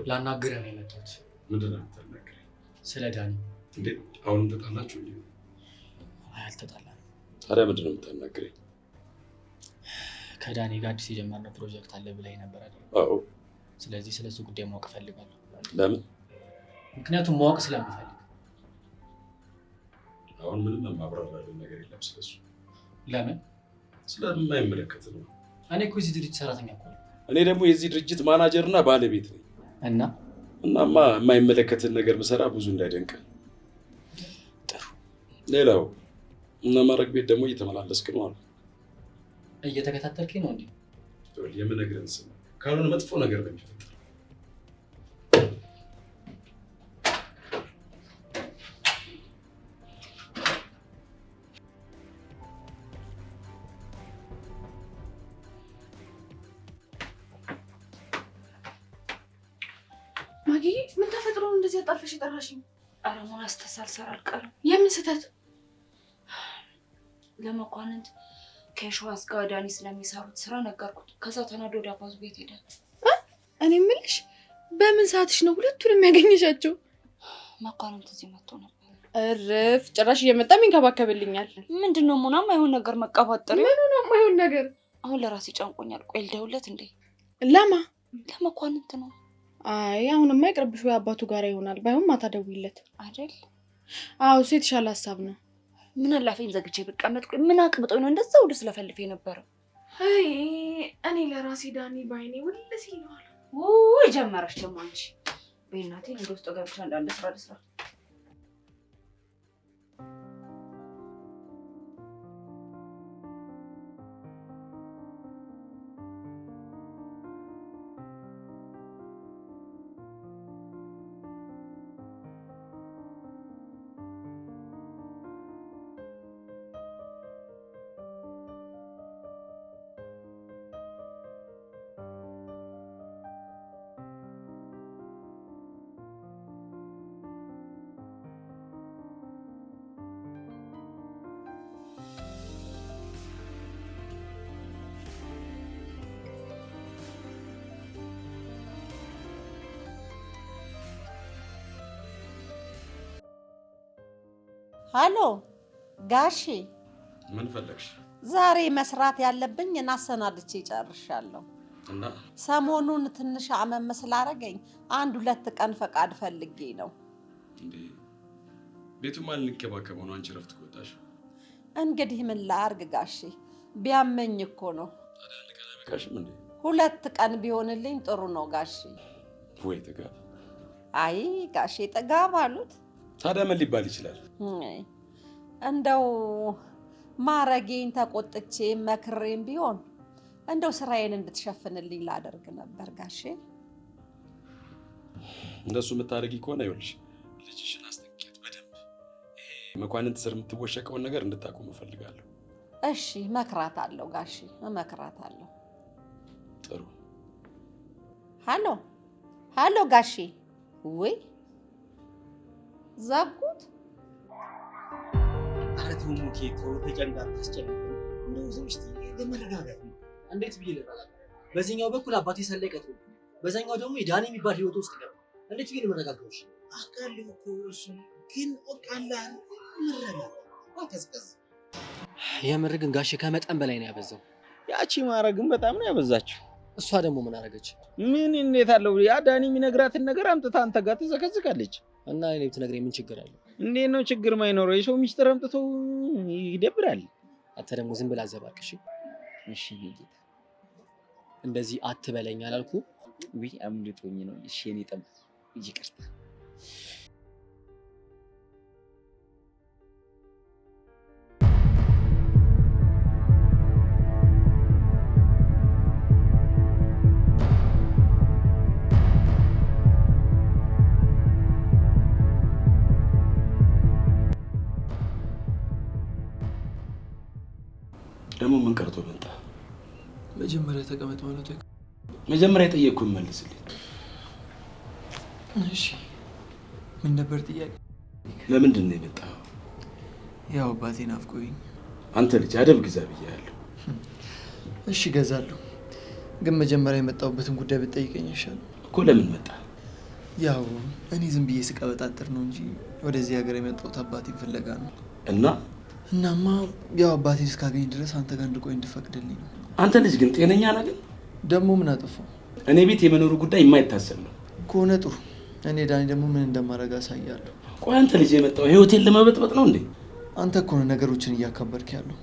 ላናግርህ ነው የመጣሁት። ምንድን ነው የምታናግረኝ? ስለ ዳኒ። እንዴ አሁን ተጣላችሁ እንዴ? አይ አልተጣላንም። ታዲያ ምንድን ነው የምታናግረኝ? ከዳኒ ጋር አዲስ የጀመርነው ፕሮጀክት አለ ብለኸኝ ነበር አይደል? አዎ። ስለዚህ ስለሱ ጉዳይ ማወቅ እፈልጋለሁ። ለምን? ምክንያቱም ማወቅ ስለምፈልግ። አሁን ምንም የማብራራልህ ነገር የለም ስለሱ። ለምን? ስለማይመለከት ነው። እኔ እኮ የዚህ ድርጅት ሰራተኛ እኮ ነኝ። እኔ ደግሞ የዚህ ድርጅት ማናጀርና ባለቤት ነኝ። እናማ የማይመለከትን ነገር ብሰራ ብዙ እንዳይደንቅ። ጥሩ። ሌላው እና ማረግ ቤት ደግሞ እየተመላለስክ ነው አሉ። እየተከታተልከኝ ነው እንዴ? የምነግርህን ስማ፣ ካልሆነ መጥፎ ነገር ነው የሚፈጠረው። ማጊ ምን ተፈጥሮ ነው እንደዚህ አጣልፈሽ የጠራሽኝ? አረሙን አስተሳልሰር አልቀርም። የምን ስህተት? ለመኳንንት ከሸዋስ ጋር ዳኒ ስለሚሰሩት ስራ ነገርኩት። ከዛ ተናዶ ወደ አባቱ ቤት ሄደ። እኔ የምልሽ በምን ሰዓትሽ ነው ሁለቱንም ያገኘሻቸው? መኳንንት እዚህ መጥቶ ነበር። እርፍ! ጭራሽ እየመጣ ይንከባከብልኛል። ምንድነው ሙናም አይሆን ነገር መቀባጠር? ምን ነው የማይሆን ነገር? አሁን ለራሴ ጨንቆኛል። ቆይ ልደውልለት እንዴ? ለማ? ለመኳንንት ነው። አይ አሁንማ ይቅርብሽ፣ ወይ አባቱ ጋር ይሆናል። ባይሆን ማታ ደውይለት አይደል? አዎ እሱ የተሻለ ሀሳብ ነው። ምን አላፈኝ ዘግቼ ብቀመጥ? ቆይ ምን አቅብጦኝ ነው እንደዛ ወደ ስለፈልፍ የነበረው? አይ እኔ ለራሴ ዳኒ ባይኔ ወልስ ይለዋል። ውይ ጀመረሽ ደግሞ አንቺ። በእናቴ እንደ ውስጥ ገብቻ እንዳንደ ስራ ልስራ። ሃሎ ጋሺ፣ ምን ፈለግሽ? ዛሬ መስራት ያለብኝ እናሰናድቼ ጨርሻለሁ። እና ሰሞኑን ትንሽ አመም ስላደረገኝ 1-2 ቀን ፈቃድ ፈልጌ ነው። እንዴ ቤቱን ማን ሊንከባከበው ነው? አንቺ ረፍት ወጣሽ። እንግዲህ ምን ላድርግ ጋሺ፣ ቢያመኝ እኮ ነው። ታዲያ አንድ ቀን አይበቃሽም እንዴ? 2 ቀን ቢሆንልኝ ጥሩ ነው ጋሺ። ወይ ጥጋብ! አይ ጋሺ ጥጋብ አሉት። ታዲያ ምን ሊባል ይችላል? እንደው ማረጌን ተቆጥቼ መክሬም ቢሆን እንደው ስራዬን እንድትሸፍንልኝ ላደርግ ነበር ጋሼ። እንደሱ የምታደርጊ ከሆነ ይኸውልሽ ልጅሽን አስጠንቅቂያት በደንብ። ይሄ መኳንንት ስር የምትወሸቀውን ነገር እንድታቆም እፈልጋለሁ። እሺ እመክራታለሁ ጋሼ፣ እመክራታለሁ። ጥሩ። ሃሎ ሃሎ ጋሼ። ወይ ዘጉት። አረት ሙኬ ተጨንቃ ታስጨንቅ እንደው ዘውስቲ ለመረጋጋት ነው። እንዴት ብዬ ልረጋጋ? በዚህኛው በኩል አባቴ ሰላይ ቀጥሮ፣ በዛኛው ደግሞ የዳኒ የሚባል ህይወት ውስጥ ገባ። እንዴት ብዬ ልረጋጋው? አቃልሁ እኮ እሱ ግን ወቃላን ምረጋጋ አቀዝቀዝ። የምር ግን ጋሼ ከመጠን በላይ ነው ያበዛው። ያቺ ማረግም በጣም ነው ያበዛችው። እሷ ደግሞ ምን አደረገች? ምን እንዴት አለው? ያ ዳኒ የሚነግራትን ነገር አምጥታ አንተ ጋር ትዘከዝካለች። እና እኔ ብትነግረኝ ምን ችግር አለው? እንዴት ነው ችግር ማይኖረው? የሰው ሚስጥር አምጥቶ ይደብራል። አንተ ደግሞ ዝም ብለህ አዘባርቅሽ። እሺ ጌታ፣ እንደዚህ አትበለኝ አላልኩ? ወይ አምልጦኝ ነው። እሺ እኔ ጠብ ይቅርታ። ደግሞ ምን ቀርቶ መጣ? መጀመሪያ ተቀመጥ ማለት ነው። መጀመሪያ የጠየቅኩህን መልስልኝ። እሺ ምን ነበር ጥያቄ? ለምንድን ነው የመጣው? ያው አባቴ ናፍቆኝ። አንተ ልጅ አደብ ግዛ ብያለሁ። እሺ ገዛለሁ፣ ግን መጀመሪያ የመጣሁበትን ጉዳይ ብትጠይቀኝ ይሻላል እኮ። ለምን መጣ? ያው እኔ ዝም ብዬ ስቀበጣጥር ነው እንጂ ወደዚህ ሀገር የመጣሁት አባቴን ፍለጋ ነው። እናማ ያው አባቴን እስካገኝ ድረስ አንተ ጋር እንድቆይ እንድፈቅድልኝ ነው። አንተ ልጅ ግን ጤነኛ ነህ? ግን ደግሞ ምን አጠፋው? እኔ ቤት የመኖሩ ጉዳይ የማይታሰብ ነው ከሆነ ጥሩ። እኔ ዳኒ ደግሞ ምን እንደማደርግ አሳያለሁ። ቆይ አንተ ልጅ የመጣው ህይወቴን ለመበጥበጥ ነው እንዴ? አንተ እኮ ነው ነገሮችን እያካበድክ ያለው።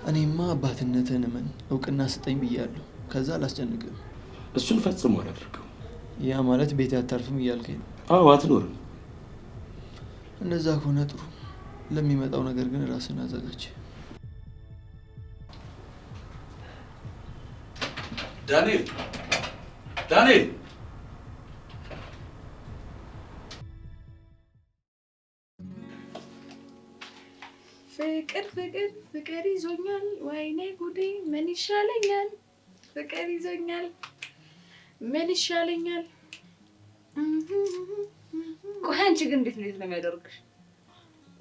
እኔማ አባትነትህን እመን፣ እውቅና ስጠኝ ብያለሁ። ከዛ አላስጨንቅም። እሱን ፈጽሞ አላደርገው። ያ ማለት ቤት አታርፍም እያልከኝ ነው? አዎ አትኖርም። እንደዛ ከሆነ ጥሩ። ለሚመጣው ነገር ግን ራስን አዘጋጅ። ዳንኤል ዳንኤል ፍቅር ፍቅር ፍቅር ይዞኛል፣ ወይኔ ጉዴ ምን ይሻለኛል? ፍቅር ይዞኛል ምን ይሻለኛል? ቆይ አንቺ ግን እንዴት ነው የሚያደርግሽ?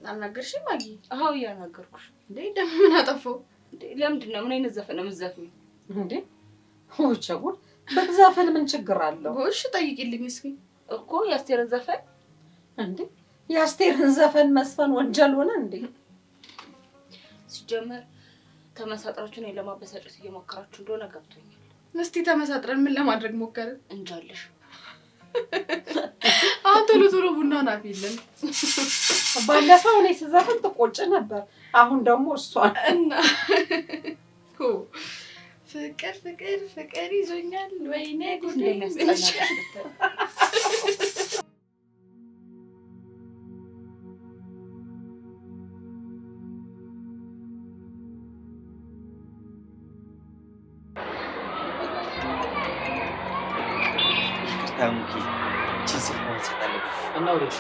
አልናገርሽም ማጊ? አዎ እያናገርኩሽ። እንዴ ደግሞ ምን አጠፋው? እንዴ ለምንድን ነው ምን አይነት ዘፈን ነው የምትዘፍኚው? እንዴ ሆቸጉል በዛፈን ምን ችግር አለው? እሺ ጠይቂልኝ እስኪ። እኮ የአስቴርን ዘፈን። እንዴ የአስቴርን ዘፈን መስፈን ወንጀል ሆነ እንዴ? ሲጀመር ተመሳጥራችሁ ነው ለማበሳጨት እየሞከራችሁ እንደሆነ ገብቶኛል። እስቲ ተመሳጥረን ምን ለማድረግ ሞከርን? እንጃልሽ። አሁን ቶሎ ቶሎ ቡናውን አፍይልን። ባለፈው እኔ ስዘፍን ትቆጭ ነበር፣ አሁን ደግሞ እሷን እና ፍቅር ፍቅር ፍቅር ይዞኛል፣ ወይኔ ጉዴ ምን ይሻለኛል? ታሙኪ ቺዝ ማንሳታለ እና ወደሽ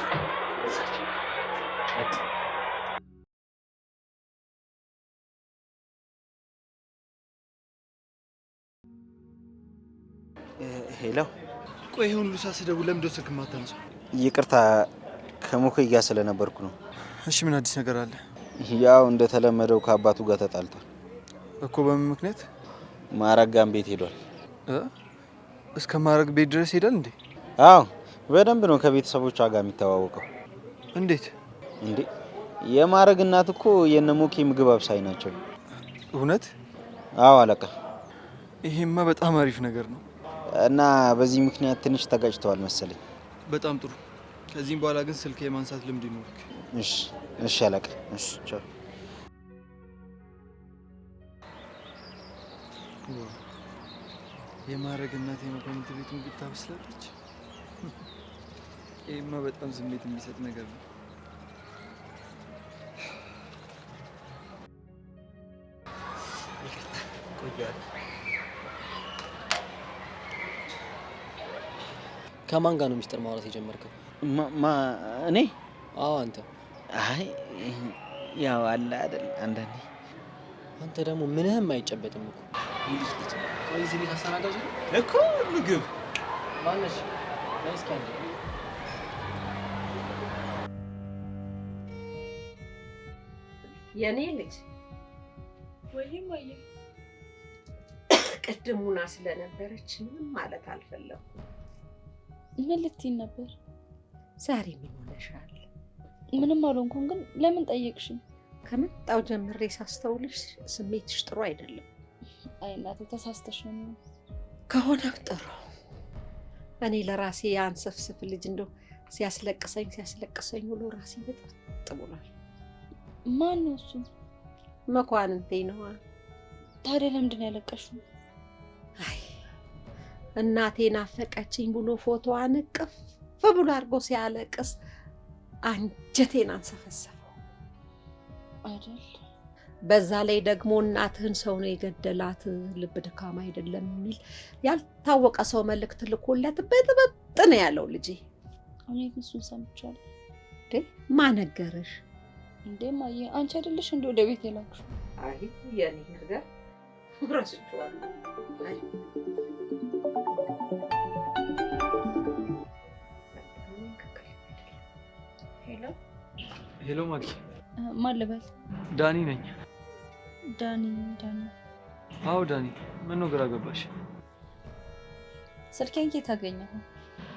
ሄሎ። ቆይ ሁሉ ሳስደውል ለምን ደወልክ ማታነሳው? ይቅርታ ከሞከይ ጋር ስለነበርኩ ነው። እሺ ምን አዲስ ነገር አለ? ያው እንደተለመደው ከአባቱ ጋር ተጣልቷል እኮ። በምን ምክንያት? ማረጋም ቤት ሄዷል። እስከ ማረግ ቤት ድረስ ሄዳል እንዴ? አዎ በደንብ ነው ከቤተሰቦቿ ጋር የሚተዋወቀው። እንዴት እንዴ? የማረግ እናት እኮ የነሞኬ ምግብ አብሳይ ናቸው። እውነት? አዎ አለቃ። ይሄማ በጣም አሪፍ ነገር ነው። እና በዚህ ምክንያት ትንሽ ተጋጭተዋል መሰለኝ። በጣም ጥሩ። ከዚህም በኋላ ግን ስልክ የማንሳት ልምድ ይኖርክ። እሺ እሺ አለቃ። እሺ ቻው። የማረግ እናት የመኮንንት ቤት ምግብ ታበስላለች። ይሄማ በጣም ስሜት የሚሰጥ ነገር ነው። ከማን ጋር ነው ሚስጥር ማውራት የጀመርከው? እኔ? አዎ አንተ። አይ ያው አለ አይደል አንዳንዴ። አንተ ደግሞ ምንህም አይጨበጥም እኮ። ይልሽ ልጅ ቆይ እዚህ ቤት አስተናጋጅ ነው እኮ። ምግብ ማነሽ? እስኪ አንዴ የኔ ልጅ ወይም ወይ ቅድሙና ስለነበረች ምንም ማለት አልፈለኩም። ምን ልትይ ነበር? ዛሬ ምን ሆነሻል? ምንም አልሆንኩም፣ ግን ለምን ጠየቅሽኝ? ከመጣው ጀምሬ ሳስተውልሽ ስሜትሽ ጥሩ አይደለም። አይ እናቴ ተሳስተሽ ነው። ከሆነ ጥሩ። እኔ ለራሴ ያንሰፍስፍ ልጅ እንደው ሲያስለቅሰኝ ውሎ ራሴ በጣም ብሏል። ማን ነው እሱ? መኳንንቴ ነው። ታዲያ ለምንድን ነው ያለቀሽው? አይ እናቴ ናፈቀችኝ ብሎ ፎቶዋን እቅፍ ብሎ አድርጎ ሲያለቅስ አንጀቴን አንሰፈሰፈው አይደል? በዛ ላይ ደግሞ እናትህን ሰው ነው የገደላት፣ ልብ ድካም አይደለም የሚል ያልታወቀ ሰው መልእክት ልኮለት በጥበጥ ነው ያለው ልጄ። እኔ ግን እሱን ሰምቻለሁ። ማን ነገረሽ? እንዴ ማየ አንቺ አይደለሽ እንዴ ወደ ቤት የላክሽ? አይ የኔ ነገር ረስቼዋለሁ። አይ ሄሎ ማጊ። ማን ልበል? ዳኒ ነኝ። ዳኒ? አዎ ዳኒ። ምን ነው ግራ ገባሽ? ስልኬን ከየት አገኘኸው?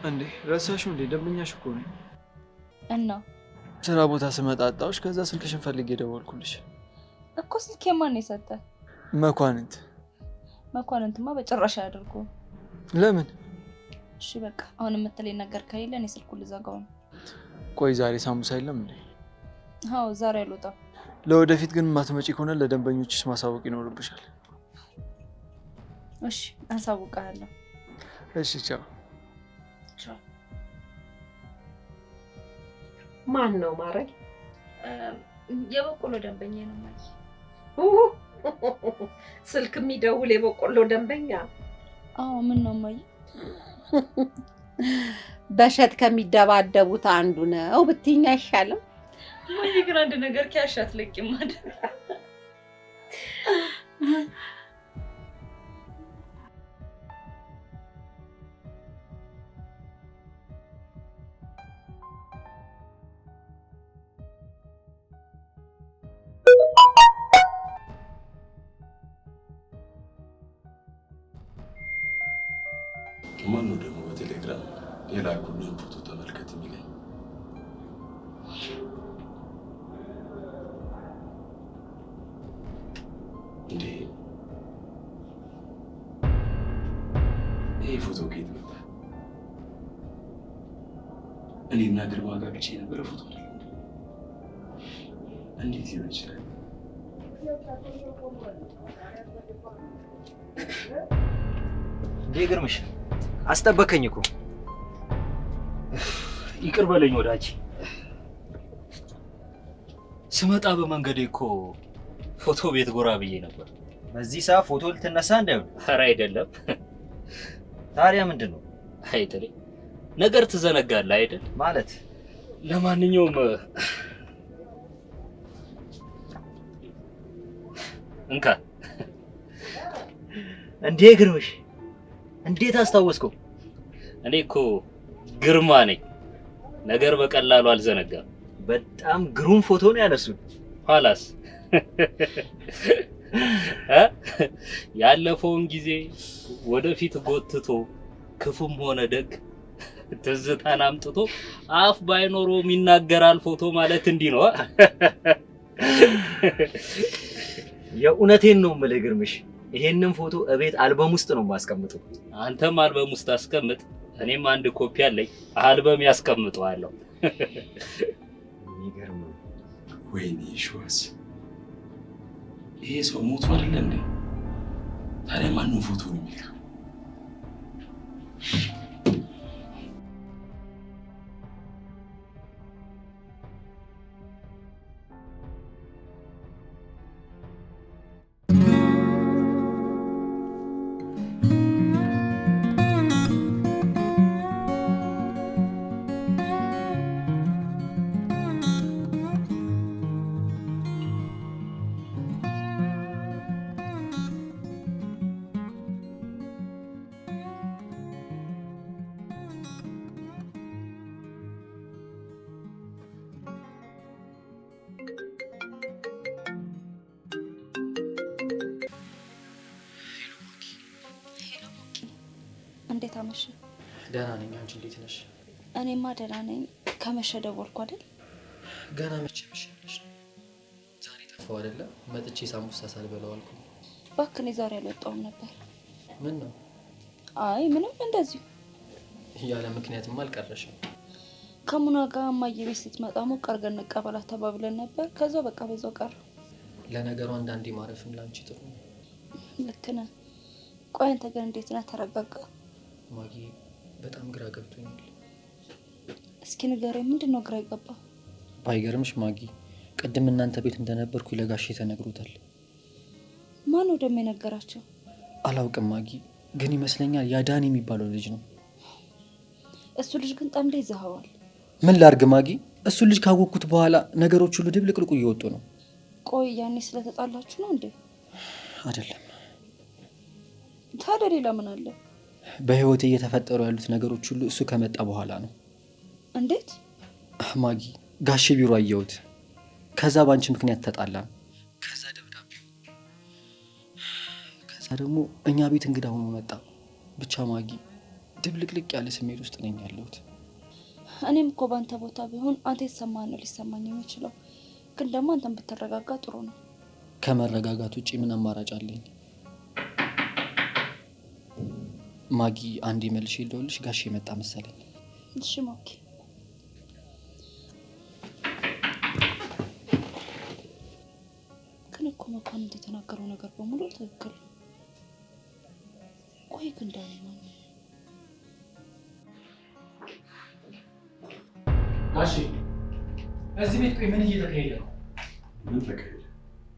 እንዴ ረሳሽው እንዴ? ደንበኛሽ እኮ ነው። እና ስራ ቦታ ስመጣ አጣሁሽ። ከዛ ስልክሽን ፈልጌ ደወልኩልሽ እኮ። ስልኬ ማን ነው የሰጠ? መኳንንት። መኳንንትማ በጭራሽ አያደርጉም። ለምን? እሺ በቃ አሁን የምትለኝ ነገር ከሌለ እኔ ስልኩን ልዘጋው ነው። ቆይ ዛሬ ሳሙሳ የለም እንዴ? አዎ ዛሬ አልወጣም። ለወደፊት ግን ማትመጪ ከሆነ ለደንበኞችሽ ማሳወቅ ይኖርብሻል። እሺ አሳውቃለሁ። እሺ ቻው። ቻው። ማን ነው ማረግ? የበቆሎ ደንበኛ ነው ማለት። ስልክ የሚደውል የበቆሎ ደንበኛ? አዎ ምን ነው ማይ? በሸት ከሚደባደቡት አንዱ ነው ብትይኝ አይሻልም? ማይ ግን አንድ ነገር ከያሻት ለቂም አይደል? ማን ነው ደግሞ በቴሌግራም የላኩልኝ ፎቶ ተመልከት የሚለኝ? እንዴ ይሄ ፎቶ ከየት መጣ? እኔና ግርማ ጋር ብቻ የነበረ ፎቶ ነው። እንዴት ሊሆን ይችላል? እንዴ ግርምሽ አስጠበከኝ እኮ። ይቅር በለኝ ወዳጅ። ስመጣ በመንገዴ እኮ ፎቶ ቤት ጎራ ብዬ ነበር። በዚህ ሰዓት ፎቶ ልትነሳ እንዳይሆን? ኧረ አይደለም። ታዲያ ምንድን ነው? አይተሬ ነገር ትዘነጋለህ አይደል? ማለት ለማንኛውም እንካ። እንዴ ግርምሽ እንዴት አስታወስከው? እኔ እኮ ግርማ ነኝ። ነገር በቀላሉ አልዘነጋም። በጣም ግሩም ፎቶ ነው ያነሱት። ኋላስ ያለፈውን ጊዜ ወደፊት ጎትቶ ክፉም ሆነ ደግ ትዝታን አምጥቶ አፍ ባይኖረውም ይናገራል ፎቶ ማለት እንዲህ ነው። የእውነቴን ነው የምልህ ግርምሽ፣ ይሄንን ፎቶ እቤት አልበም ውስጥ ነው የማስቀምጠው። አንተም አልበም ውስጥ አስቀምጥ፣ እኔም አንድ ኮፒ አለኝ አልበም ያስቀምጠዋለሁ። የሚገርም ነው። ወይኔ ሸዋስ፣ ይሄ ሰው ሞቶ አይደለ እንዴ? ታዲያ ማን ነው ፎቶ የሚልከው? እንዴት አመሸ? ደህና ነኝ። አንቺ እንዴት ነሽ? እኔማ ደህና ነኝ። ከመሸ ደወልኩ አይደል? ገና መቼ መሸሽ? ዛሬ ጠፋው አይደለ? መጥቼ ሳሙሳ ሳልበላው አልኩ። እባክህ እኔ ዛሬ አልወጣሁም ነበር። ምን ነው? አይ ምንም፣ እንደዚሁ። ያለ ምክንያትም አልቀረሽም። ከሙና ጋር እማዬ ቤት ስትመጣ ሞቅ አድርገን እንቀበላት ተባብለን ነበር። ከዛ በቃ በዛው ቀረ። ለነገሩ አንዳንዴ ማረፍም ላንቺ ጥሩ ነው። ልክ ነህ። ቆይ አንተ ግን እንዴት ነህ? ተረጋጋ። ማጊ በጣም ግራ ገብቶኛል። እስኪ ንገረኝ፣ ምንድን ነው ግራ ይገባ? ባይገርምሽ ማጊ፣ ቅድም እናንተ ቤት እንደነበርኩ ለጋሼ ተነግሮታል። ማን ነው ደግሞ የነገራቸው? አላውቅም ማጊ፣ ግን ይመስለኛል ያ ዳኒ የሚባለው ልጅ ነው። እሱ ልጅ ግን ጠምደ ይዘኸዋል። ምን ላርግ ማጊ፣ እሱ ልጅ ካወቅኩት በኋላ ነገሮች ሁሉ ድብልቅልቁ እየወጡ ነው። ቆይ ያኔ ስለተጣላችሁ ነው እንዴ? አይደለም። ታዲያ ሌላ ምን አለ? በህይወቴ እየተፈጠሩ ያሉት ነገሮች ሁሉ እሱ ከመጣ በኋላ ነው። እንዴት ማጊ? ጋሼ ቢሮ አየሁት። ከዛ ባንቺ ምክንያት ተጣላን። ከዛ ደብዳቤው፣ ከዛ ደግሞ እኛ ቤት እንግዳ ሆኖ መጣ። ብቻ ማጊ ድብልቅልቅ ያለ ስሜት ውስጥ ነኝ ያለሁት። እኔም እኮ ባንተ ቦታ ቢሆን አንተ የተሰማህ ነው ሊሰማኝ የሚችለው። ግን ደግሞ አንተም ብትረጋጋ ጥሩ ነው። ከመረጋጋት ውጪ ምን አማራጭ አለኝ? ማጊ አንዴ መልሽ ይልውልሽ ጋሽ የመጣ መሰለኝ። እሺ ሞኪ። ግን እኮ መኳንንት የተናገረው ነገር በሙሉ ትክክል ነው። ቆይ ግን ዳኒ ነው ጋሽ እዚህ ቤት ቆይ ምን እየተካሄደ ነው? ምን ተካሄደ?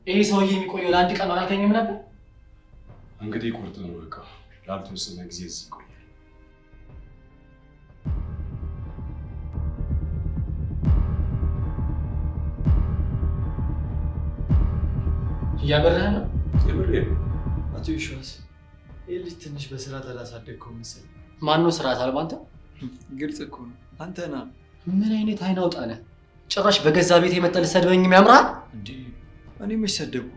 ይሄ ሰውዬ የሚቆየው ለአንድ ቀን አላልከኝም ነበር? እንግዲህ ቁርጥ ነው በቃ ላልተወሰነ ጊዜ እዚህ ይቆያል። እያበረህ ነው? የምሬን ነው። አቶ ይሸዋስ ይህ ልጅ ትንሽ በስርዓት አላሳደግከው መሰለኝ። ማነው ስርዓት አልባ? አንተ። ግልጽ እኮ ነው አንተ ና። ምን አይነት አይን አውጣ ነህ? ጭራሽ በገዛ ቤት የመጣህ ልትሰድበኝ ያምራል እንዴ? እኔ መች ሰደብኩ?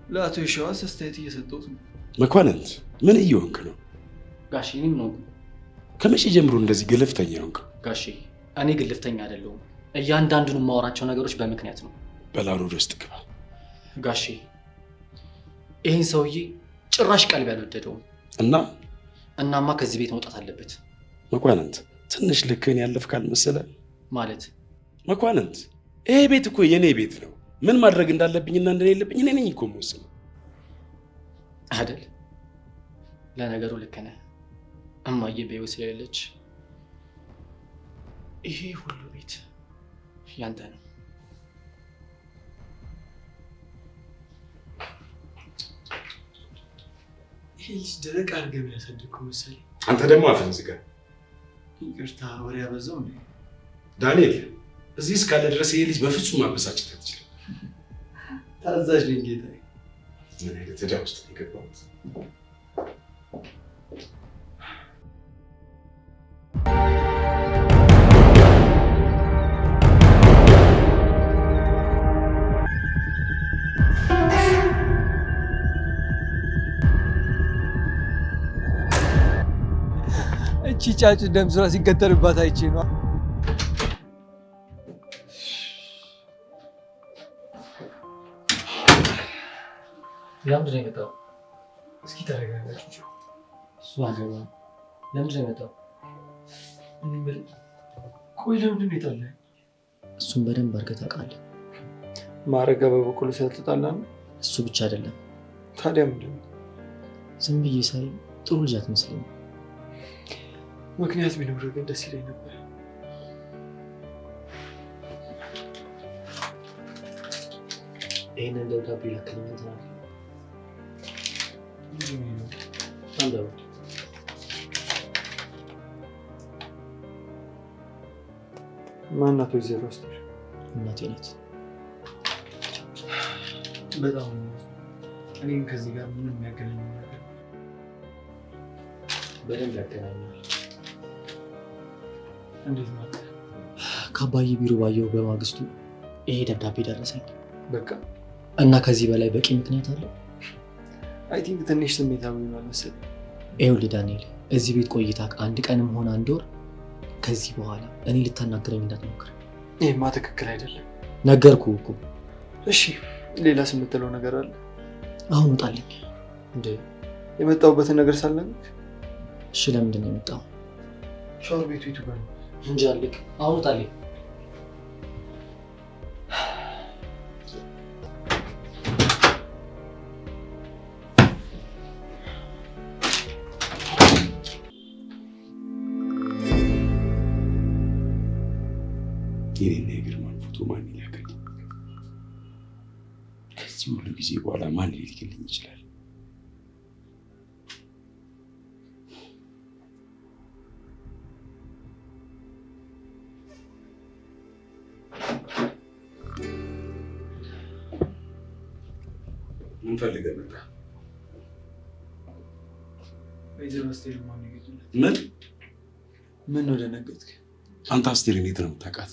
ለአቶ ይሸዋስ አስተያየት እየሰጠሁት ነው። መኳንንት ምን እየሆንክ ነው? ጋሼ እኔም ነው። ከመቼ ጀምሮ እንደዚህ ግልፍተኛ ሆንክ? ጋሼ እኔ ግልፍተኛ አይደለሁም። እያንዳንዱን የማወራቸው ነገሮች በምክንያት ነው። በላኑ ውስጥ ግባ። ጋሼ ይህን ሰውዬ ጭራሽ ቀልብ ያልወደደውም እናማ ከዚህ ቤት መውጣት አለበት። መኳንንት ትንሽ ልክህን ያለፍክ አልመሰለህ? ማለት መኳንንት ይሄ ቤት እኮ የኔ ቤት ነው። ምን ማድረግ እንዳለብኝና እንደሌለብኝ እኔ ነኝ እኮ የምወስነው አይደል? ለነገሩ ልክ ነህ። እማዬ በሕይወት ስለሌለች ይሄ ሁሉ ቤት ያንተ ነው። ይሄ ልጅ ደረቅ አድርገህ ያሳደግከው መሰለኝ። አንተ ደግሞ አፍህን ዝጋ። ይቅርታ ወሬ ያበዛው እንዴ? ዳንኤል እዚህ እስካለ ድረስ ይሄ ልጅ በፍጹም ማበሳጨት አትችልም። ታዛዥ ነኝ ጌታዬ። ምን አይነት ዕዳ ውስጥ ነው የገባሁት? እቺ ጫጩ ደም ስራ ሲከተልባት አይቼ ነው። ለምንድን ነው የመጣው? እስኪ ተረጋጋችሁ። እሱ አገባ። ለምንድን ነው የመጣው? ቆይ ለምንድን ነው የጠላኝ? እሱን በደንብ አድርገህ ታውቃለህ። ማረጋ በበኩሉ ስለተጣላ ነው። እሱ ብቻ አይደለም። ታዲያ ምንድን ነው? ዝም ብዬ ሳይ ጥሩ ልጅ አትመስለኝም። ምክንያት ቢኖርህ ግን ደስ ይለኝ ነበር። ይህንን ደብዳቤ ላክልኝ ትላለህ? አንብበው። ማናት ወይዘሮ አስቴር? እናቴ ናት። በጣም እኔም ከዚህ ጋር ምንም የሚያገናኝ ነገር በደንብ ያገናኛል። እንዴት ማለት? ከአባዬ ቢሮ ባየው በማግስቱ ይሄ ደብዳቤ ደረሰኝ። በቃ እና ከዚህ በላይ በቂ ምክንያት አለ? አይ ቲንክ ትንሽ ስሜታዊ ነው መሰለኝ። ይኸውልህ ዳንኤል፣ እዚህ ቤት ቆይታ አንድ ቀንም ሆነ አንድ ወር ከዚህ በኋላ እኔ ልታናግረኝ እንዳትሞክር። ይሄማ ትክክል አይደለም። ነገርኩህ እኮ። እሺ ሌላስ የምትለው ነገር አለ? አሁን ውጣልኝ። እንዴ የመጣሁበትን ነገር ሳልነግርህ? እሺ ለምንድን ነው የመጣው? ሻወር ቤቱ የቱ ጋር ነው? እንጂ አልክ። አሁን ውጣልኝ። የኔና የግርማን ፎቶ ማን ይላከኝ? ከዚህ ሁሉ ጊዜ በኋላ ማን ሊልክልኝ ይችላል? ምን ፈልገህ መጣ? ወይዘሮ አስቴር ማን ይገኛል? ምን ነው ደነገጥክ? አንተ አስቴር እንዴት ነው የምታውቃት?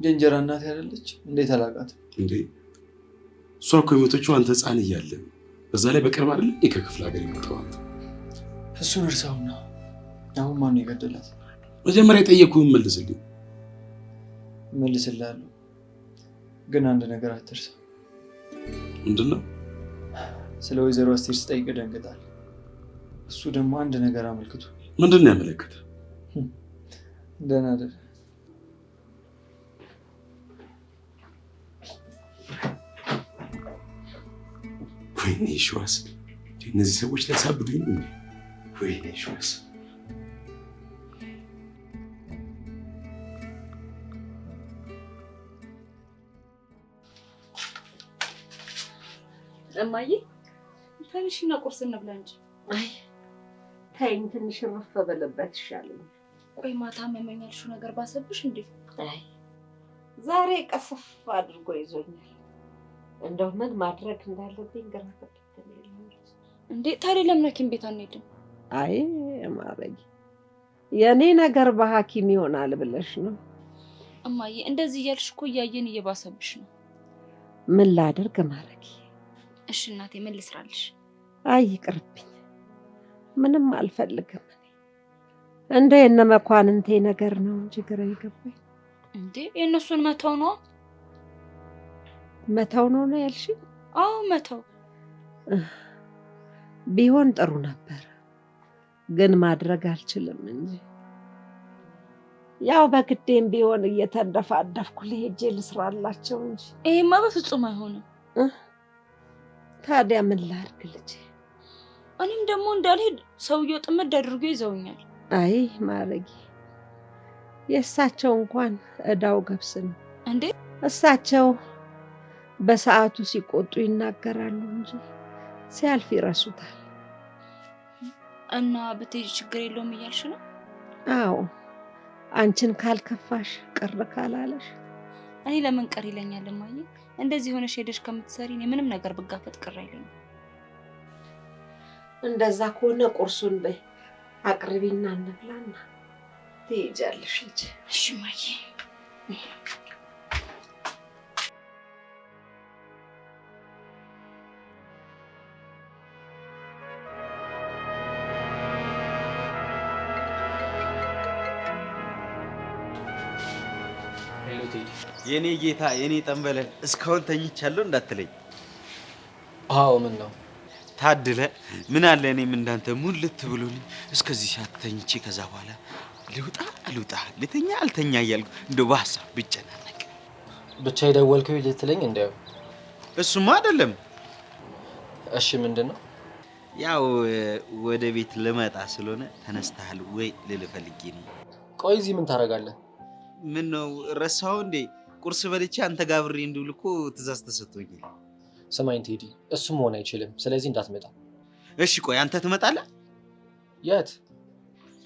የእንጀራ እናት ያለች እንዴት አላውቃት? እንዴ እሷ እኮ የሞተችው አንተ ሕፃን እያለ ነው። በዛ ላይ በቅርብ አይደል ከክፍለ ሀገር የመጣው አንተ። እሱን እርሳውና አሁን ማን የገደላት? መጀመሪያ የጠየኩህን መልስልኝ። መልስልሃለሁ፣ ግን አንድ ነገር አትርሳ። ምንድን ነው? ስለ ወይዘሮ አስቴር ስጠይቅ ደንግጣል። እሱ ደግሞ አንድ ነገር አመልክቱ። ምንድን ነው ያመለክት? ደህና ደር ወይኔ ሸዋስ፣ እነዚህ ሰዎች ሊያሳብዱኝ ነው። ወይኔ ሸዋስ። እማዬ ትንሽና ቁርስ እንብላ እንጂ። አይ ተይኝ፣ ትንሽ ረፍ በለበት ይሻለኛል። ቆይ ማታ መመኛልሽው ነገር ባሰብሽ እንዴ? አይ ዛሬ ቀስፍ አድርጎ ይዞኛል። እንደው ምን ማድረግ እንዳለብኝ ግራ ገብቶኝ እንዴ። ታዲያ ለምን ሐኪም ቤት አንሄድም? አይ ማረግ የኔ ነገር በሐኪም ይሆናል ብለሽ ነው? እማዬ እንደዚህ እያልሽ እኮ እያየን እየባሰብሽ ነው። ምን ላድርግ ማረግ? እሺ እናቴ ምን ልስራልሽ? አይ ይቅርብኝ፣ ምንም አልፈልግም። እንደ የነ መኳንንቴ ነገር ነው እንጂ ግራ ይገባኝ። እንዴ የእነሱን መተው ነው? መተው ነው ያልሽኝ? አዎ መተው ቢሆን ጥሩ ነበር፣ ግን ማድረግ አልችልም እንጂ ያው በግዴም ቢሆን እየተንደፋደፍኩ ልሄጄ ልስራላቸው እንጂ። ይሄማ በፍጹም አይሆንም። ታዲያ ምን ላድርግ ልጄ? እኔም ደግሞ እንዳልሄድ ሰውየው ጥምድ አድርጎ ይዘውኛል። አይ ማረጊ፣ የእሳቸው እንኳን እዳው ገብስ ነው እንዴ። እሳቸው በሰዓቱ ሲቆጡ ይናገራሉ እንጂ ሲያልፍ ይረሱታል። እና ብትሄጂ ችግር የለውም እያልሽ ነው? አዎ አንቺን ካልከፋሽ ቅር ካላለሽ። እኔ ለምን ቅር ይለኛል እማዬ? እንደዚህ ሆነሽ ሄደሽ ከምትሰሪ እኔ ምንም ነገር ብጋፈጥ ቅር አይለኝም። እንደዛ ከሆነ ቁርሱን በይ አቅርቢና እንብላና ትሄጃለሽ እንጂ። እሺ እማዬ። የኔ ጌታ የኔ ጠንበለል እስካሁን ተኝቻለሁ እንዳትለኝ። አዎ ምን ነው ታድለ ምን አለ እኔም እንዳንተ ሙልት ብሎልኝ እስከዚህ ሰዓት ተኝቼ ከዛ በኋላ ልውጣ ልተኛ አልተኛ እያልኩ እንደው በሀሳብ ብጨናነቅ። ብቻ የደወልከው ልትለኝ እንደው? እሱማ አይደለም። እሺ ምንድን ነው? ያው ወደ ቤት ልመጣ ስለሆነ ተነስተሃል ወይ ልልህ ፈልጌ ነው። ቆይ እዚህ ምን ታደርጋለህ? ምን ነው ረሳኸው እንዴ? ቁርስ በልቼ አንተ ጋር አብሬ እንድውል እኮ ትእዛዝ ተሰጥቶኛል። ስማኝ ቴዲ፣ እሱ መሆን አይችልም። ስለዚህ እንዳትመጣ። እሺ ቆይ አንተ ትመጣለህ? የት?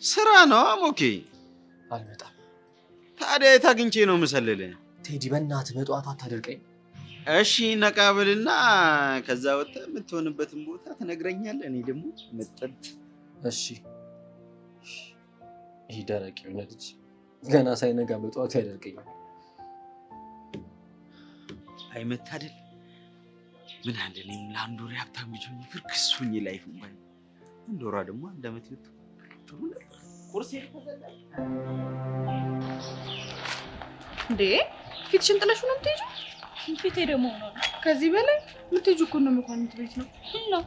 ስራ ነው ሞኬ። አልመጣም። ታዲያ የት አግኝቼ ነው የምሰልልህ? ቴዲ በእናትህ በጠዋት አታደርቀኝ። እሺ ነቃ በልና ከዛ ወጥተህ የምትሆንበትን ቦታ ትነግረኛለህ። እኔ ደግሞ መጠጥ። እሺ ይሄ ደረቅ የሆነ ልጅ ገና ሳይነጋ በጠዋቱ ያደርገኛል። አይመታደል ምን አለ እኔም ለአንድ ወር ሀብታም ልጅ ሆኜ ፍርክስ ሆኜ ላይፍ እንኳን አንድ ወሯ ደግሞ አንድ ዓመት ልትሆን ቁርስ የተዘጋጀ እንዴ ፊትሽን ጥለሽ ነው የምትሄጂው? ፊቴ ደግሞ ነው ከዚህ በላይ የምትሄጂው እኮ ነው መኳንንት ቤት ነው። ነው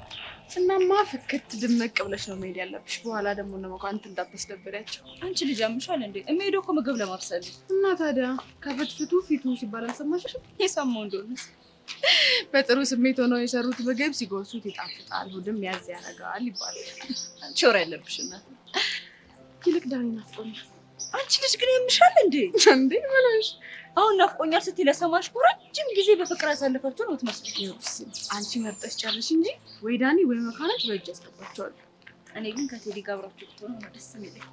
እናማ ፍክት ድመቅ ብለሽ ነው መሄድ ያለብሽ። በኋላ ደግሞ ነው መኳንንት እንዳታስደብሪያቸው። አንቺ ልጅ አምሻል እንዴ? የምሄደው እኮ ምግብ ለማብሰል እና ታዲያ ከፍትፍቱ ፊቱ ሲባል አልሰማሽም? የሰማው እንደሆነ በጥሩ ስሜት ሆነው የሰሩት ምግብ ሲጎርሱት ይጣፍጣል፣ ሆድም ያዝ ያደርጋል ይባላል። አንቺ ወሬ ያለብሽ እናት። ይልቅ ዳኒ ናፍቆኛል። አንቺ ልጅ ግን ያምሻል እንዴ? እንዴ ብለሽ አሁን ናፍቆኛል ስትይ ለሰማሽ እኮ ረጅም ጊዜ በፍቅር ያሳለፋችሁ ነው የምትመስለው። አንቺ መርጠሽ ጨርሽ እንጂ ወይ ዳኒ ወይ መኳንንት በእጅ ያስገባቸዋል። እኔ ግን ከቴዲ ጋር አብራችሁ ብትሆኑ ነው ደስ የሚለኝ።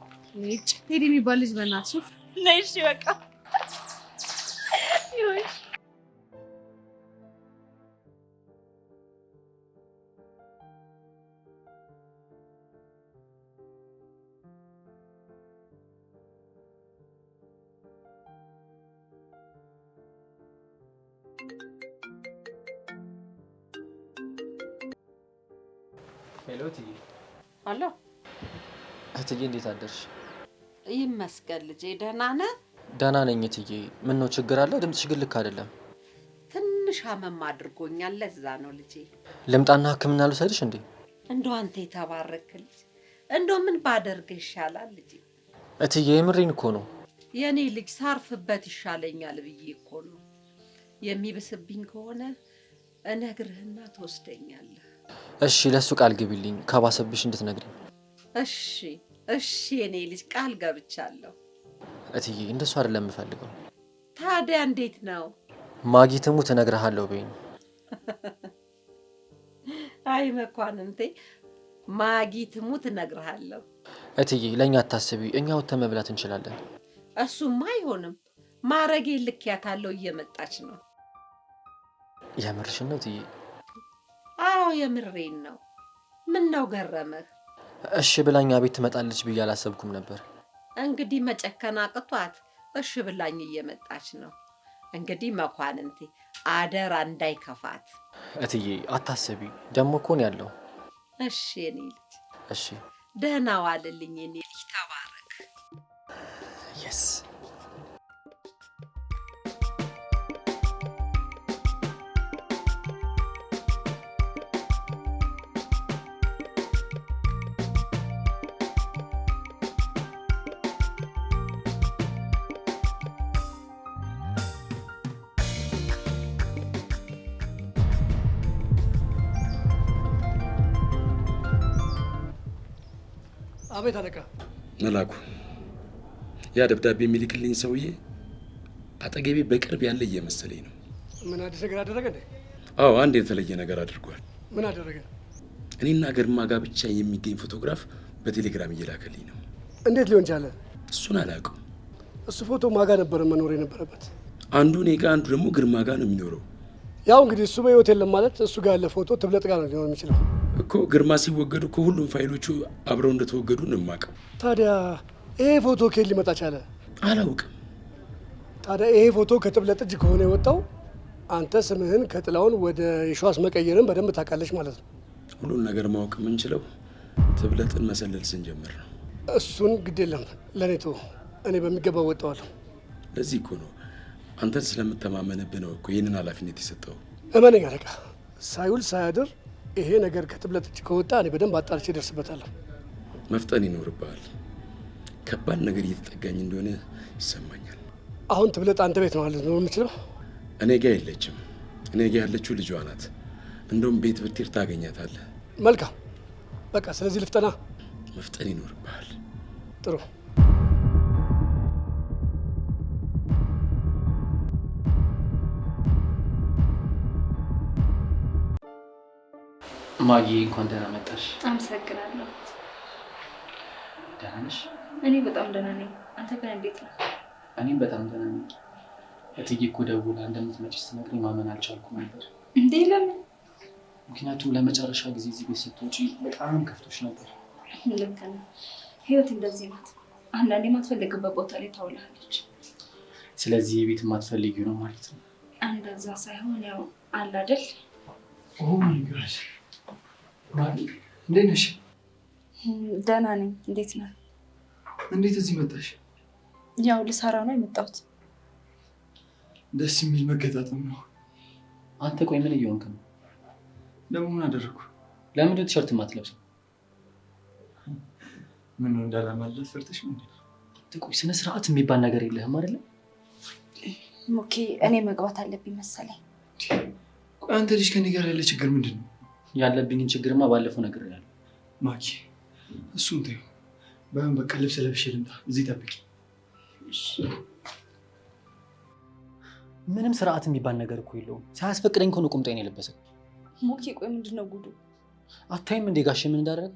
ልጅ ቴዲ የሚባል ልጅ በእናትሽ ነይ። እሺ በቃ ይሁን። ሄሎ ቴዲ። አሎ እትዬ እንዴት አደርሽ? ይመስገን ልጄ። ደህና ነህ? ደህና ነኝ እትዬ። ምን ነው ችግር አለ? ድምፅሽ ግን ልክ አይደለም። ትንሽ አመም አድርጎኛል፣ ለዛ ነው ልጄ። ልምጣና ሕክምና ልውሰድሽ እንዴ? እንደው አንተ የተባረክ ልጅ፣ እንደው ምን ባደርግ ይሻላል ልጄ? እትዬ የምሬን እኮ ነው። የኔ ልጅ ሳርፍበት ይሻለኛል ብዬ እኮ ነው። የሚብስብኝ ከሆነ እነግርህና ትወስደኛለህ። እሺ ለሱ ቃል ግቢልኝ፣ ከባሰብሽ እንድትነግሪኝ። እሺ እሺ የኔ ልጅ ቃል ገብቻለሁ። እትዬ እንደሱ አይደለም የምፈልገው። ታዲያ እንዴት ነው? ማጊ ትሙት እነግርሃለሁ በይኝ። አይ መኳንንቴ፣ ማጊ ትሙት እነግርሃለሁ። እትዬ ለእኛ አታስቢ፣ እኛ ወጥተን መብላት እንችላለን። እሱማ አይሆንም። ማረጌ ልክያታለሁ፣ እየመጣች ነው። የምርሽን ነው እትዬ? አዎ የምሬን ነው። ምን ነው ገረመህ? እሺ ብላኛ ቤት ትመጣለች ብዬ አላሰብኩም ነበር። እንግዲህ መጨከን አቅቷት እሺ ብላኝ እየመጣች ነው። እንግዲህ መኳንንቴ አደራ እንዳይከፋት። እትዬ አታስቢ፣ ደሞ እኮ ነው ያለው። እሺ የኔ ልጅ። እሺ ደህና ዋልልኝ የኔ ልጅ። ተባረክ። የስ አቤት አለቃ። መላኩ፣ ያ ደብዳቤ የሚልክልኝ ሰውዬ አጠገቤ በቅርብ ያለ እየመሰለኝ ነው። ምን አዲስ ነገር አደረገ እንዴ? አዎ አንድ የተለየ ነገር አድርጓል። ምን አደረገ? እኔና ግርማ ጋር ብቻ የሚገኝ ፎቶግራፍ በቴሌግራም እየላከልኝ ነው። እንዴት ሊሆን ቻለ? እሱን አላውቅም። እሱ ፎቶ ማጋ ነበር መኖር የነበረበት። አንዱ እኔ ጋር፣ አንዱ ደግሞ ግርማ ጋር ነው የሚኖረው። ያው እንግዲህ እሱ በህይወት የለም ማለት እሱ ጋር ያለ ፎቶ ትብለጥ ጋር ነው ሊሆን የሚችለው እኮ። ግርማ ሲወገዱ እኮ ሁሉም ፋይሎቹ አብረው እንደተወገዱ ነው የማውቀው። ታዲያ ይሄ ፎቶ ከየት ሊመጣ ቻለ? አላውቅም። ታዲያ ይሄ ፎቶ ከትብለጥ እጅ ከሆነ የወጣው አንተ ስምህን ከጥላውን ወደ የሸዋስ መቀየርን በደንብ ታውቃለች ማለት ነው። ሁሉን ነገር ማወቅ የምንችለው ትብለጥን መሰለል ስንጀምር ነው። እሱን ግድ የለም ለእኔ ተው፣ እኔ በሚገባው ወጣዋለሁ። ለዚህ እኮ ነው አንተን ስለምተማመንብህ ነው እኮ ይህንን ኃላፊነት የሰጠው። እመነኝ አለቃ፣ ሳይውል ሳያድር ይሄ ነገር ከትብለጥ እጅ ከወጣ እኔ በደንብ አጣርቼ እደርስበታለሁ። መፍጠን ይኖርብሃል። ከባድ ነገር እየተጠጋኝ እንደሆነ ይሰማኛል። አሁን ትብለጥ አንተ ቤት ነው ማለት ነው የምችለው? እኔ ጋ የለችም። እኔ ጋ ያለችው ልጇ ናት። እንደውም ቤት ብትሄድ ታገኛታለህ። መልካም፣ በቃ ስለዚህ ልፍጠና። መፍጠን ይኖርብሃል። ጥሩ። ማጊ እንኳን ደህና መጣሽ። አመሰግናለሁ። ደህና ነሽ? እኔ በጣም ደህና ነኝ። አንተ ግን እንዴት ነህ? እኔም በጣም ደህና ነኝ። እትዬ እኮ ደውላ እንደምትመጪ ስትነግሪኝ ማመን አልቻልኩም ነበር። እንዴ ለምን? ምክንያቱም ለመጨረሻ ጊዜ እዚህ ቤት ስትወጪ በጣም ከፍቶሽ ነበር። ልክ ነህ። ህይወት እንደዚህ ናት። አንዳንዴ የማትፈልግበት ቦታ ላይ ታውላለች። ስለዚህ የቤት የማትፈልጊው ነው ማለት ነው? እንደዛ ሳይሆን ያው አለ አይደል? ኦ ማይ ጋድ ማጊ፣ እንዴት ነሽ? ደህና ነኝ። እንዴት ነህ? እንዴት እዚህ መጣሽ? ያው ልሰራ ነው የመጣሁት። ደስ የሚል መገጣጠም ነው። አንተ ቆይ ምን እየሆንክ ነው? ደግሞ ምን አደረኩ? ለምንድን ቲሸርት የማትለብሰው? ምን ነው እንዳላማለት ፈርተሽ ነው እንዴ? ቆይ ስነ ስርዓት የሚባል ነገር የለህም አይደለ? ኦኬ፣ እኔ መግባት አለብኝ መሰለኝ። ቆይ አንተ ልጅ ከኔ ጋር ያለ ችግር ምንድን ነው? ያለብኝን ችግርማ ባለፈው ነግሬሃለሁ። ማኪ፣ እሱን ተይው። ባይሆን በቃ ልብስ ለብሼ ልምጣ። እዚህ ጠብቂ። ምንም ስርዓት የሚባል ነገር እኮ የለውም። ሳያስፈቅደኝ ከሆነ ቁምጣዬን የለበሰው። ሞኬ፣ ቆይ ምንድን ነው ጉዱ? አታይም እንዴ ጋሼ ምን እንዳደረገ?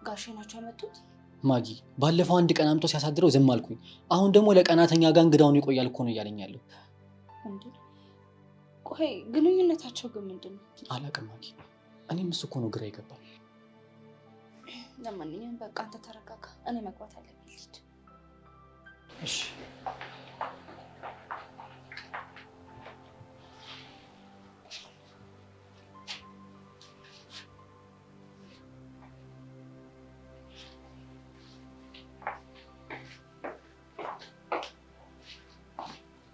ጋሼ ናቸው ያመጡት? ማጊ፣ ባለፈው አንድ ቀን አምጥቶ ሲያሳድረው ዝም አልኩኝ። አሁን ደግሞ ለቀናተኛ ጋር እንግዳውን ይቆያል እኮ ነው እያለኝ ያለው። እንዴ ቆይ ግንኙነታቸው ግን ምንድን ነው? አላውቅም ማጊ፣ እኔም እሱ እኮ ነው ግራ ይገባል። ለማንኛውም በቃ አንተ ተረጋጋ። እኔ መግባት አለብኝ። ልሂድ። እሺ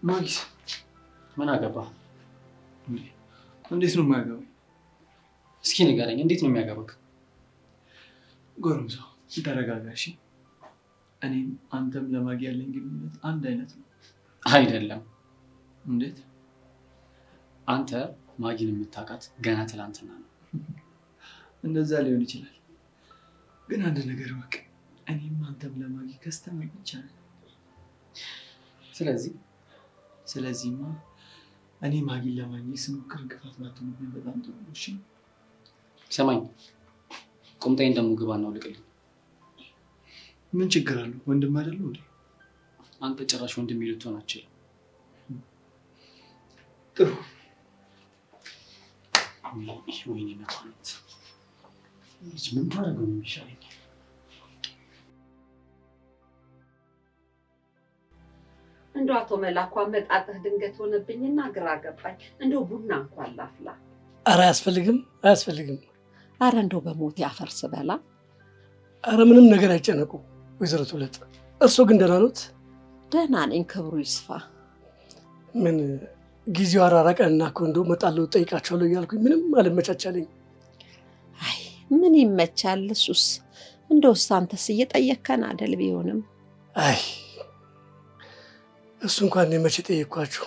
ማጊስ ምን አገባ? እንዴት ነው የማያገባኝ? እስኪ ንገረኝ፣ እንዴት ነው የሚያገባክ? ጎረምሳው ተረጋጋ እሺ። እኔም አንተም ለማጊ ያለኝ ግንኙነት አንድ አይነት ነው። አይደለም። እንዴት? አንተ ማጊን የምታውቃት ገና ትላንትና ነው። እንደዛ ሊሆን ይችላል፣ ግን አንድ ነገር ወቅ፣ እኔም አንተም ለማጊ ከስተመር ብቻ ነን። ስለዚህማ እኔ ማጊን ለማግኘት ስሞክር እንቅፋት ባትሆንብኝ በጣም ጥሩ ነው። እሺ ሰማኝ። ቁምጣዬን ደግሞ ግባ ነው ልቅልኝ። ምን ችግር አለው? ወንድም አይደለው እንዴ? አንተ ጭራሽ ወንድም ልትሆን አትችልም። ጥሩ። ወይኔ መኳንንት፣ ምን ታደርገው ነው የሚሻለኝ? እንደው አቶ መላኩ አመጣጥህ ድንገት ሆነብኝና ግራ ገባኝ። እንደው ቡና እንኳን ላፍላ። ኧረ አያስፈልግም። ኧረ እንደው በሞት ያፈርስ በላ። ኧረ ምንም ነገር አይጨነቁ ወይዘሮ ትውለጥ። እርሶ ግን ደህና ኖት? ደህና ነኝ፣ ክብሩ ይስፋ። ምን ጊዜው አራራቀንና እኮ እንደው እመጣለሁ እጠይቃቸዋለሁ እያልኩኝ ምንም አልመቻቻለኝ። አይ ምን ይመቻል? እሱስ እንደውስ አንተስ እየጠየከን አይደል? ቢሆንም አይ እሱ እንኳን እኔ መቼ ጠየኳችሁ?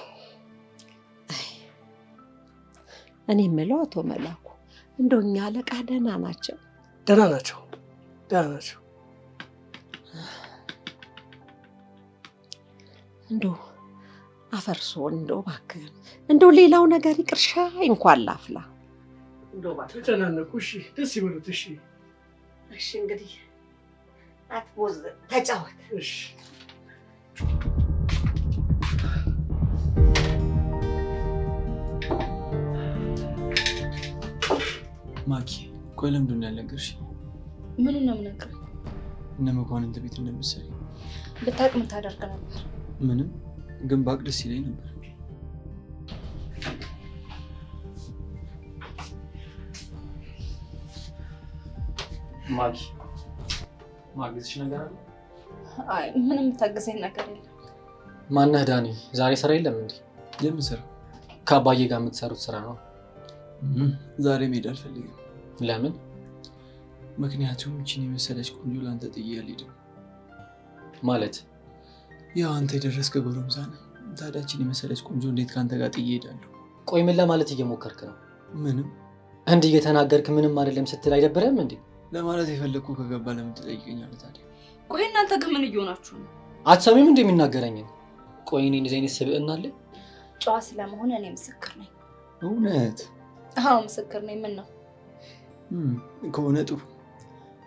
እኔ የምለው አቶ መላኩ እንደው እኛ አለቃ ደህና ናቸው? ደህና ናቸው። እንደው አፈርሶ እንደው እባክህን እንደው ሌላው ነገር ይቅር፣ ሻይ እንኳን ላፍላ። እንደው እባክህ ተጨናነቁ። እሺ ደስ ይበሉት። እሺ እንግዲህ አትቦዝ፣ ተጫወት። እሺ ማኪ፣ ቆይ ለምንድን ነው ያልነገርሽኝ? ምኑን ነው የምነግርህ? እነ መኳንንት ቤት እንደምትሰሪ ብታውቅ ምን ታደርግ ነበር? ምንም፣ ግን ባውቅ ደስ ይለኝ ነበር። ማጊ፣ ማግዝሽ ነገር አለ? አይ ምንም የምታግዘኝ ነገር የለም። ማነህ ዳኒ? ዛሬ ስራ የለም እንዴ? የምን ስራ? ከአባዬ ጋር የምትሰሩት ስራ ነው። ዛሬ መሄድ አልፈልግም። ለምን? ምክንያቱም እችን የመሰለች ቆንጆ ለአንተ ጥዬ አልሄድም። ማለት? ያው አንተ የደረስክ ጎረምሳ ነህ። ታዲያ እችን የመሰለች ቆንጆ እንዴት ከአንተ ጋር ጥዬ እሄዳለሁ? ቆይ ምን ለማለት እየሞከርክ ነው? ምንም። እንዲህ እየተናገርክ ምንም አይደለም ስትል አይደብርህም እንዴ? ለማለት የፈለግኩ ከገባ ለምን ትጠይቀኛለህ ታዲያ? ቆይ እናንተ ግን ምን እየሆናችሁ ነው? አትሰሚም እንዴ የሚናገረኝን? ቆይ እኔ እንደዚህ አይነት ስብዕና አለ? ጨዋ ስለመሆን እኔ ምስክር ነኝ። እውነት? አዎ ምስክር ነኝ። ምን ነው? ከሆነ ጥሩ።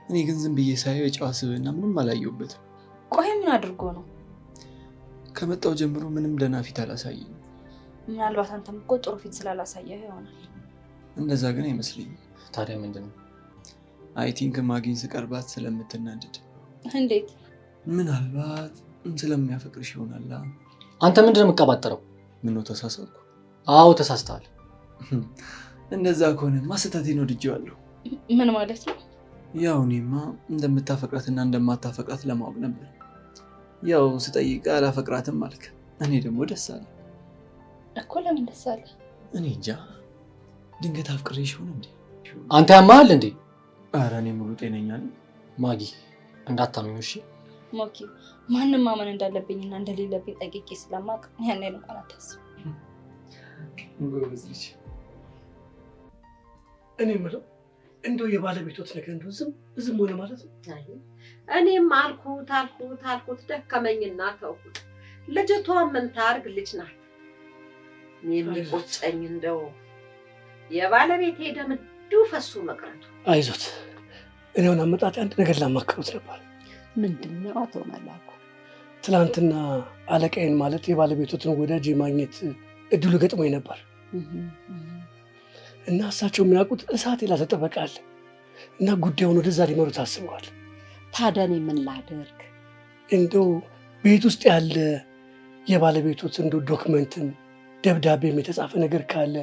እኔ ግን ዝም ብዬ ሳየው የጨዋ ስብዕና ምንም አላየሁበትም። ቆይ ምን አድርጎ ነው? ከመጣው ጀምሮ ምንም ደህና ፊት አላሳየኝም። ምናልባት አንተም እኮ ጥሩ ፊት ስላላሳየህ ይሆናል። እንደዛ ግን አይመስለኝም። ታዲያ ምንድን ነው? አይ ቲንክ ማጊን ስቀርባት ስለምትናደድ። እንዴት? ምናልባት ስለሚያፈቅርሽ ይሆናል። አንተ ምንድን ነው የምትቀባጠረው? ምነው ተሳሳትኩ? አዎ ተሳስተሃል። እንደዛ ከሆነማ ስህተቴን ወድጄዋለሁ። ምን ማለት ነው? ያው እኔማ እንደምታፈቅራትና እንደማታፈቅራት ለማወቅ ነበር። ያው ስጠይቅ አላፈቅራትም አልክ። እኔ ደግሞ ደስ አለ እኮ። ለምን ደስ አለ? እኔ እንጃ። ድንገት አፍቅሬሽ ይሆን እንዴ? አንተ ያማሃል እንዴ? ኧረ እኔ ሙሉ ጤነኛ ነኝ። ማጊ እንዳታምኙ እሺ? ሞኪ፣ ማንም ማመን እንዳለብኝና እንደሌለብኝ ጠቂቄ ስለማውቅ ያን ያህል እንኳን አታስብ። ጎበዝ ልጅ። እኔ የምለው እንደው የባለቤቶት ነገር እንደው ዝም ሆነ ማለት ነው። እኔም አልኩት ደከመኝና ተውኩት። ልጅቷ ምን ታርግ? ልጅ ናት። የሚቆጨኝ እንደው የባለቤቴ ደም እንዲሁ ፈሱ መቅረቱ። አይዞት፣ እኔውን አመጣጤ አንድ ነገር ላማክሩት ነበር። ምንድን ነው አቶ መላኩ? ትናንትና አለቃዬን ማለት የባለቤቶትን ወዳጅ የማግኘት እድሉ ገጥሞኝ ነበር እና እሳቸው የሚያውቁት እሳት የላሰ ጠበቃ አለ እና ጉዳዩን ወደዛ ሊመሩት አስበዋል። ታዲያ እኔ ምን ላደርግ? እንደው ቤት ውስጥ ያለ የባለቤቶት እንደው ዶክመንትም ደብዳቤም የተጻፈ ነገር ካለ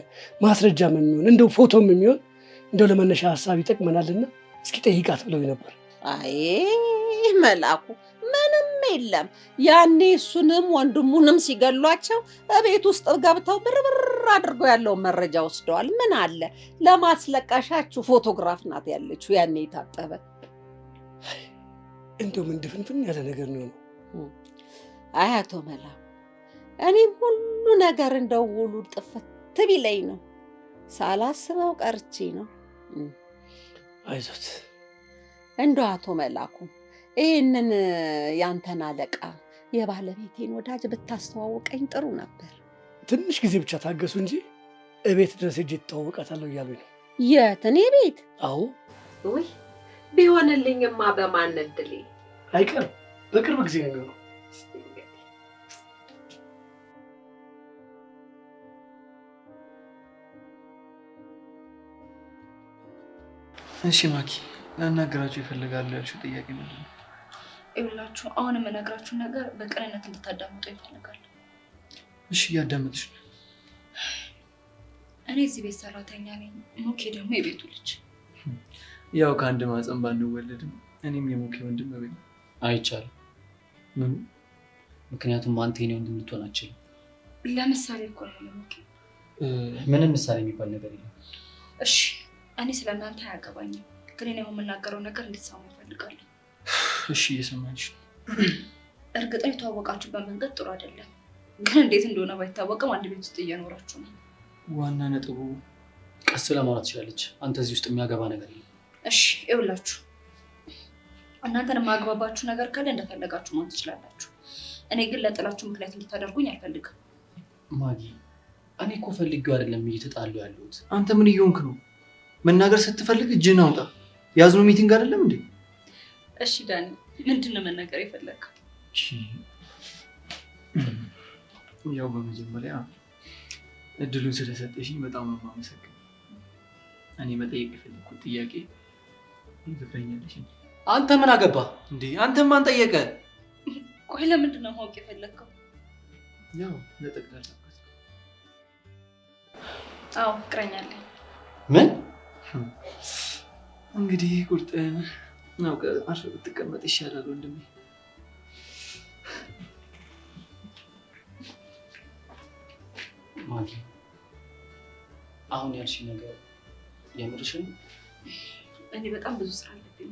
ማስረጃም የሚሆን እንደው ፎቶም የሚሆን እንደው ለመነሻ ሀሳብ ይጠቅመናልና እስኪ ጠይቃት ብለው ነበር። አይ መላኩ ምንም የለም። ያኔ እሱንም ወንድሙንም ሲገሏቸው እቤት ውስጥ ገብተው ብርብር አድርገው ያለውን መረጃ ወስደዋል። ምን አለ ለማስለቀሻችሁ ፎቶግራፍ ናት ያለችው ያኔ የታጠበ። እንደው ምን ድፍንፍን ያለ ነገር ነው። አይ አቶ መላኩ እኔም ሁሉ ነገር እንደው ውሉ ጥፍት ቢለኝ ነው ሳላስበው ቀርቼ ነው። አይዞት እንደው አቶ መላኩ ይህንን ያንተን አለቃ የባለቤቴን ወዳጅ ብታስተዋውቀኝ ጥሩ ነበር። ትንሽ ጊዜ ብቻ ታገሱ እንጂ እቤት ድረስ ሄጄ ትተዋወቃታለሁ እያሉኝ ነው። የት? እኔ ቤት? አዎ። ውይ ቢሆንልኝማ በማን እድሌ። አይቀርም፣ በቅርብ ጊዜ ነው የሚሆነው። እሺ ማኪ፣ ላናገራችሁ ይፈልጋሉ ያልሽው ጥያቄ ምንድን ነው? ይኸውላችሁ አሁን የምነግራችሁ ነገር በቅንነት እንድታዳምጡ ይፈልጋሉ። እሺ እያዳመጥሽ ነው። እኔ እዚህ ቤት ሰራተኛ ነኝ፣ ሙኬ ደግሞ የቤቱ ልጅ። ያው ከአንድ ማህፀን ባንወለድም እኔም የሙኬ ወንድም ነኝ። አይቻልም። ምን? ምክንያቱም አንተ የኔ ወንድም ልትሆን አትችልም። ለምሳሌ እኮ ነው ሙኬ። ምንም ምሳሌ የሚባል ነገር የለም። እሺ እኔ ስለ እናንተ አያገባኝም፣ ግን እኔ የምናገረው ነገር እንድትሰሙ እፈልጋለሁ። እሺ እየሰማንሽ ነው። እርግጥ ነው የተዋወቃችሁበት መንገድ ጥሩ አይደለም፣ ግን እንዴት እንደሆነ ባይታወቅም አንድ ቤት ውስጥ እየኖራችሁ ነው። ዋና ነጥቡ ቀስ ለማውራት ትችላለች። አንተ እዚህ ውስጥ የሚያገባ ነገር የለም። እሺ ይኸውላችሁ እናንተን የማግባባችሁ ነገር ካለ እንደፈለጋችሁ ማለት ትችላላችሁ። እኔ ግን ለጥላችሁ ምክንያት እንድታደርጉኝ አልፈልግም። ማጊ እኔ እኮ ፈልጌው አይደለም እየተጣሉ ያሉት። አንተ ምን እየሆንክ ነው? መናገር ስትፈልግ እጅህን አውጣ። ያዝነው ሚቲንግ አይደለም እንዴ? እሺ ዳኒ ምንድን ነው መናገር የፈለግከው? ያው በመጀመሪያ እድሉን ስለሰጠሽኝ በጣም ነው የማመሰግነው። እኔ መጠየቅ የፈለግኩት ጥያቄ ትፈኛለሽ? አንተ ምን አገባ እንዴ? አንተ ማን ጠየቀ? ቆይ ለምንድን ነው ማወቅ የፈለግከው? ያው ለጠቅላላ አዎ ፍቅረኛ አለኝ። ምን? እንግዲህ ቁርጥህን አውቀህ አርፈህ ብትቀመጥ ይሻላል ወንድሜ። ማጊ አሁን ያልሽ ነገር የምርሽን? እኔ በጣም ብዙ ስራ አለብኝ።